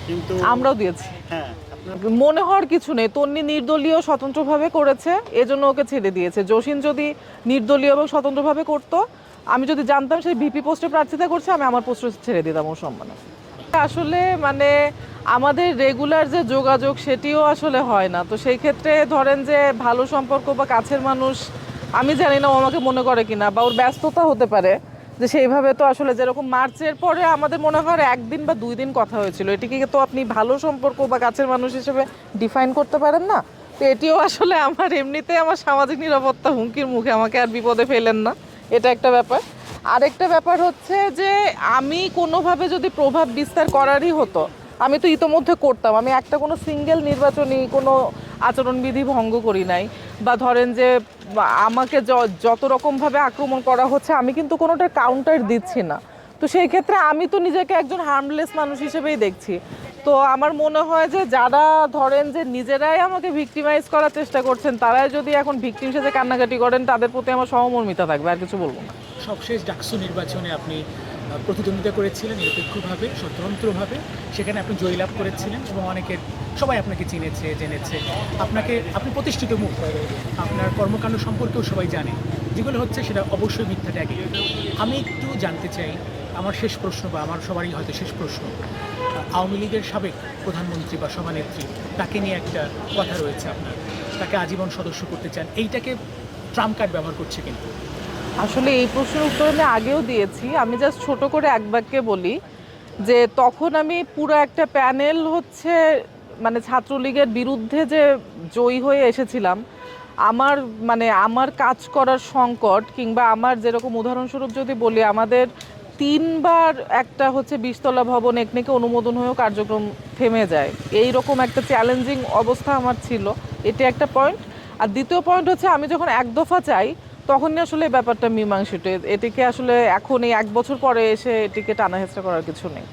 কিন্তু আমরাও দিয়েছি। হ্যাঁ, মনে হওয়ার কিছু নেই, তন্নি নির্দলীয় স্বতন্ত্রভাবে করেছে, এজন্য ওকে ছেড়ে দিয়েছে। জসিম যদি নির্দলীয় এবং স্বতন্ত্রভাবে করতো, আমি যদি জানতাম সে ভিপি পোস্টে প্রার্থিতা করছে, আমি আমার পোস্টে ছেড়ে দিতাম ওর সম্মানে। আসলে মানে আমাদের রেগুলার যে যোগাযোগ সেটিও আসলে হয় না, তো সেই ক্ষেত্রে ধরেন যে ভালো সম্পর্ক বা কাছের মানুষ, আমি জানি না ও আমাকে মনে করে কিনা বা ওর ব্যস্ততা হতে পারে, যে সেইভাবে তো আসলে যেরকম মার্চের পরে আমাদের মনে হয় একদিন বা 2 দিন কথা হয়েছিল, এটিকে তো আপনি ভালো সম্পর্ক বা কাছের মানুষ হিসেবে ডিফাইন করতে পারেন না। তো এটিও আসলে আমার এমনিতে আমার সামাজিক নিরাপত্তা হুমকির মুখে, আমাকে আর বিপদে ফেলেন না, এটা একটা ব্যাপার। আরেকটা ব্যাপার হচ্ছে যে আমি কোনোভাবে যদি প্রভাব বিস্তার করারই হতো, আমি তো ইতোমধ্যে করতাম। আমি একটা কোনো সিঙ্গেল নির্বাচনী কোনো আচরণবিধি ভঙ্গ করি নাই, বা ধরেন যে আমাকে যত রকমভাবে আক্রমণ করা হচ্ছে আমি কিন্তু কোনোটার কাউন্টার দিচ্ছি না। তো সেই ক্ষেত্রে আমি তো নিজেকে একজন হার্মলেস মানুষ হিসেবেই দেখছি। তো আমার মনে হয় যে যারা ধরেন যে নিজেরাই আমাকে ভিক্টিমাইজ করার চেষ্টা করছেন, তারাই যদি এখন ভিক্টিম সেজে কান্নাকাটি করেন, তাদের প্রতি আমার সহমর্মিতা থাকবে, আর কিছু বলবো না। সবশেষ ডাকসু নির্বাচনে আপনি প্রতিদ্বন্দ্বিতা করেছিলেন নিরপেক্ষভাবে, স্বতন্ত্রভাবে। সেখানে আপনি জয়লাভ করেছিলেন এবং অনেকের সবাই আপনাকে চিনেছে, জেনেছে। আপনি প্রতিষ্ঠিত মুখ, আপনার কর্মকাণ্ড সম্পর্কেও সবাই জানে। যেগুলো হচ্ছে সেটা অবশ্যই মিথ্যা ট্যাগে। আমি একটু জানতে চাই, আমার শেষ প্রশ্ন বা আমার সবারই হয়তো শেষ প্রশ্ন, আওয়ামী লীগের সাবেক প্রধানমন্ত্রী বা সভানেত্রী, তাকে নিয়ে একটা কথা রয়েছে আপনার, তাকে আজীবন সদস্য করতে চান, এইটাকে ট্রাম্প কার্ড ব্যবহার করছে কিন্তু। আসলে এই প্রশ্নের উত্তর আমি আগেও দিয়েছি, আমি জাস্ট ছোট করে এক বাক্যে বলি যে তখন আমি পুরো একটা প্যানেল হচ্ছে মানে ছাত্রলীগের বিরুদ্ধে যে জয়ী হয়ে এসেছিলাম, আমার মানে আমার কাজ করার সংকট, কিংবা আমার যেরকম উদাহরণস্বরূপ যদি বলি, আমাদের 3বার একটা হচ্ছে 20তলা ভবন একনেকে অনুমোদন হয়েও কার্যক্রম থেমে যায়, এই রকম একটা চ্যালেঞ্জিং অবস্থা আমার ছিল, এটা একটা পয়েন্ট। আর দ্বিতীয় পয়েন্ট হচ্ছে আমি যখন এক দফা চাই, তখনই আসলে এই ব্যাপারটা মীমাংসিত। এটিকে আসলে এখন এই 1 বছর পরে এসে এটিকে টানা হেঁচড়া করার কিছু নেই।